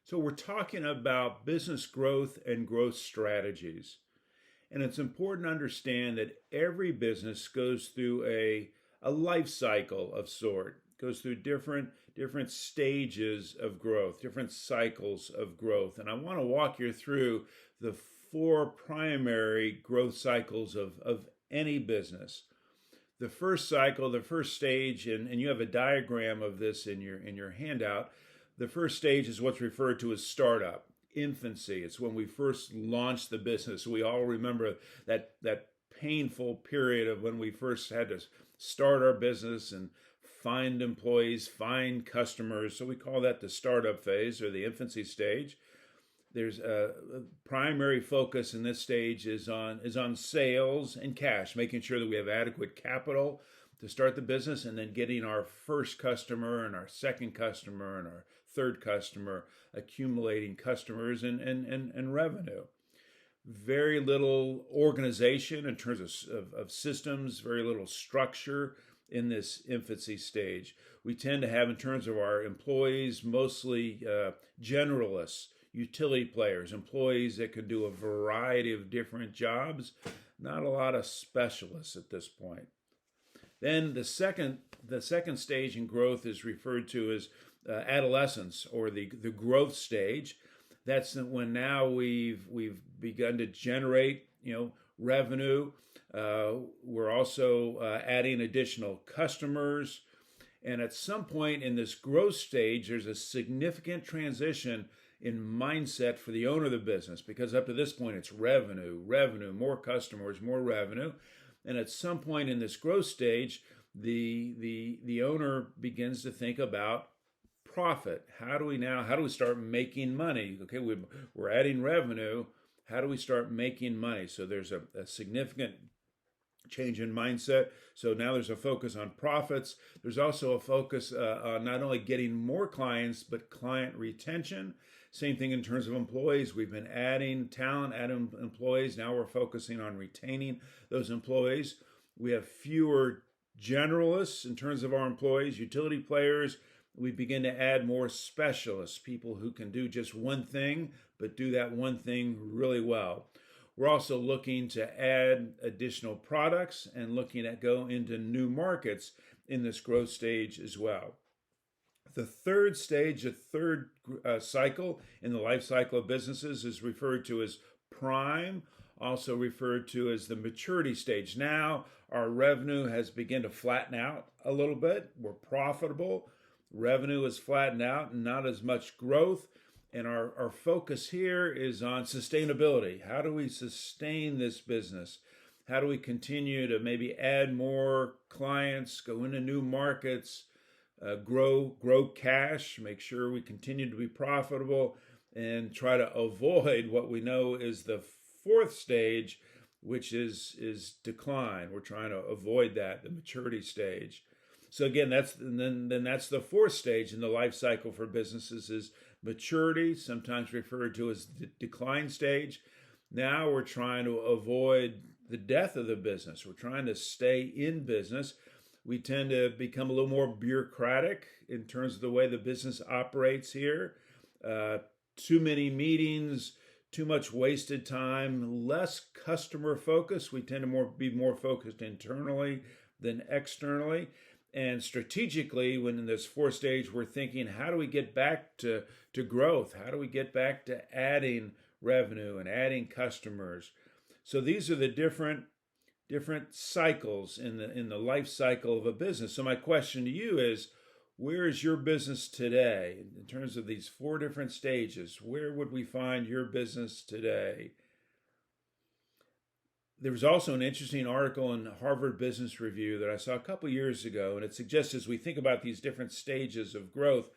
So, we're talking about business growth and growth strategies. And it's important to understand that every business goes through a life cycle of sort, goes through different stages of growth, different cycles of growth. And I want to walk you through the four primary growth cycles of any business. The first cycle, the first stage, and you have a diagram of this in your handout. The first stage is what's referred to as startup, infancy. It's when we first launched the business. We all remember that painful period of when we first had to start our business and find employees, find customers. So we call that the startup phase or the infancy stage. There's a primary focus in this stage is on sales and cash, making sure that we have adequate capital to start the business, and then getting our first customer and our second customer and our third customer, accumulating customers and revenue. Very little organization in terms of systems, very little structure in this infancy stage. We tend to have, in terms of our employees, mostly generalists, utility players, employees that can do a variety of different jobs, not a lot of specialists at this point. Then the second stage in growth is referred to as adolescence, or the growth stage. That's when now we've begun to generate revenue. We're also adding additional customers, and at some point in this growth stage, there's a significant transition in mindset for the owner of the business, because up to this point it's revenue, more customers, more revenue. And at some point in this growth stage, the owner begins to think about profit. How do we start making money? Okay, we're adding revenue. How do we start making money? So there's a significant change in mindset. So now there's a focus on profits. There's also a focus on not only getting more clients, but client retention. Same thing in terms of employees. We've been adding talent, adding employees. Now we're focusing on retaining those employees. We have fewer generalists in terms of our employees, utility players. We begin to add more specialists, people who can do just one thing, but do that one thing really well. We're also looking to add additional products and looking at go into new markets in this growth stage as well. The third stage, the third cycle in the life cycle of businesses, is referred to as prime, also referred to as the maturity stage. Now our revenue has begun to flatten out a little bit. We're profitable. Revenue is flattened out and not as much growth. And our focus here is on sustainability. How do we sustain this business? How do we continue to maybe add more clients, go into new markets, grow cash, make sure we continue to be profitable, and try to avoid what we know is the fourth stage, which is decline. We're trying to avoid that, the maturity stage. So again, that's the fourth stage in the life cycle for businesses is maturity, sometimes referred to as the decline stage. Now we're trying to avoid the death of the business. We're trying to stay in business. We tend to become a little more bureaucratic in terms of the way the business operates here. Too many meetings, too much wasted time, less customer focus. We tend to be more focused internally than externally. And strategically, when in this fourth stage, we're thinking, how do we get back to growth? How do we get back to adding revenue and adding customers? So these are the different cycles in the life cycle of a business. So my question to you is, where is your business today in terms of these four different stages? Where would we find your business today? There was also an interesting article in Harvard Business Review that I saw a couple years ago, and it suggests as we think about these different stages of growth,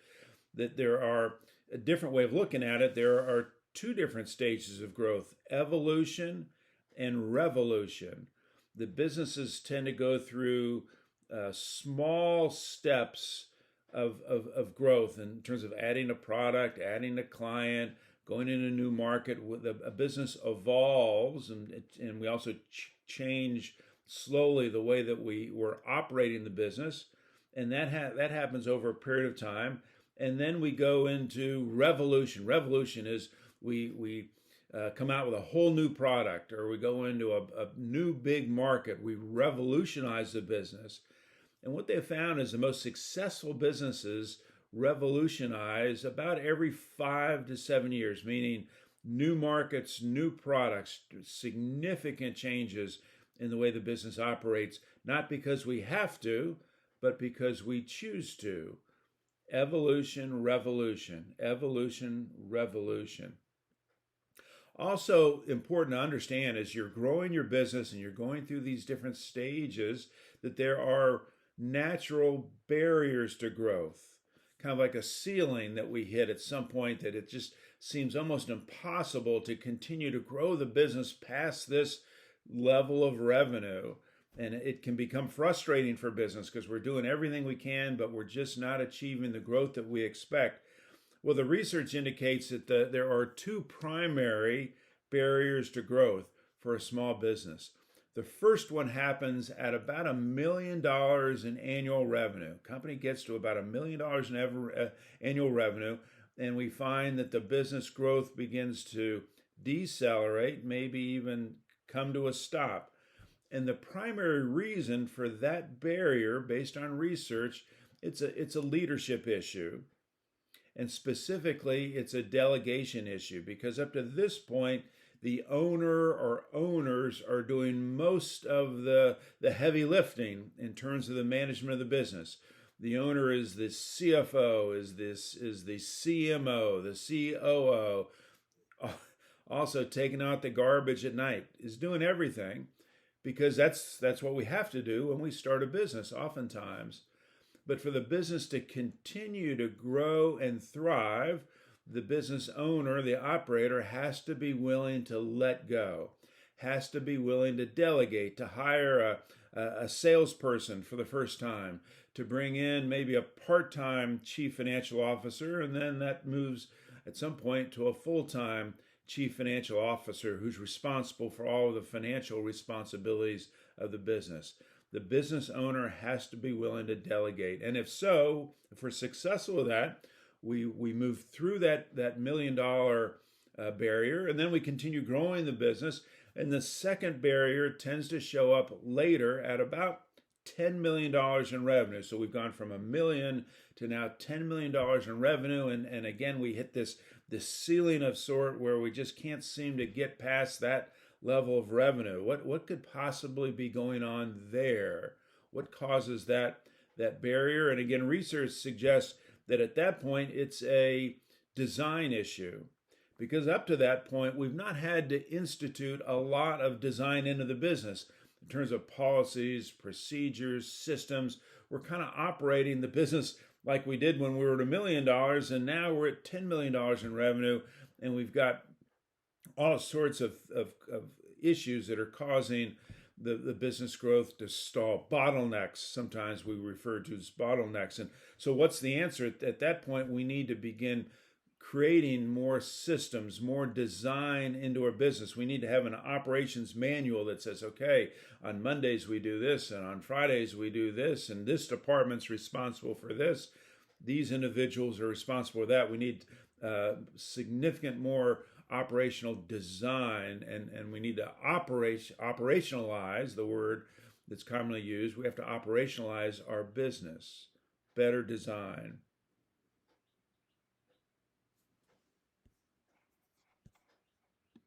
that there are a different way of looking at it. There are two different stages of growth: evolution and revolution. The businesses tend to go through small steps of growth in terms of adding a product, adding a client, going in a new market. A business evolves, and we also change slowly the way that we're operating the business, and that happens over a period of time. And then we go into revolution. Revolution is we come out with a whole new product, or we go into a new big market. We revolutionize the business. And what they found is the most successful businesses revolutionize about every 5 to 7 years, meaning new markets, new products, significant changes in the way the business operates, not because we have to, but because we choose to. Evolution, revolution, evolution, revolution. Also important to understand as you're growing your business and you're going through these different stages that there are natural barriers to growth, kind of like a ceiling that we hit at some point, that it just seems almost impossible to continue to grow the business past this level of revenue. And it can become frustrating for business because we're doing everything we can, but we're just not achieving the growth that we expect. Well, the research indicates that there are two primary barriers to growth for a small business. The first one happens at about $1 million in annual revenue. Company gets to about $1 million in annual revenue, and we find that the business growth begins to decelerate, maybe even come to a stop. And the primary reason for that barrier, based on research, it's a leadership issue. And specifically, it's a delegation issue, because up to this point, the owner or owners are doing most of the heavy lifting in terms of the management of the business. The owner is the CFO, is the CMO, the COO, also taking out the garbage at night, is doing everything, because that's what we have to do when we start a business oftentimes. But for the business to continue to grow and thrive, the business owner, the operator, has to be willing to let go, has to be willing to delegate, to hire a salesperson for the first time, to bring in maybe a part-time chief financial officer, and then that moves at some point to a full-time chief financial officer who's responsible for all of the financial responsibilities of the business. The business owner has to be willing to delegate. And if we're successful with that, we move through that $1 million barrier, and then we continue growing the business. And the second barrier tends to show up later at about $10 million in revenue. So we've gone from $1 million to now $10 million in revenue. And again, we hit this ceiling of sort where we just can't seem to get past that level of revenue. What could possibly be going on there? What causes that barrier? And again, research suggests that at that point it's a design issue, because up to that point we've not had to institute a lot of design into the business in terms of policies, procedures, systems. We're kind of operating the business like we did when we were at $1 million, and now we're at $10 million in revenue, and we've got all sorts of issues that are causing the business growth to stall. Bottlenecks, sometimes we refer to as bottlenecks. And so what's the answer? At that point, we need to begin creating more systems, more design into our business. We need to have an operations manual that says, okay, on Mondays we do this, and on Fridays we do this, and this department's responsible for this. These individuals are responsible for that. We need significant more operational design, and we need to operationalize, the word that's commonly used. We have to operationalize our business. Better design.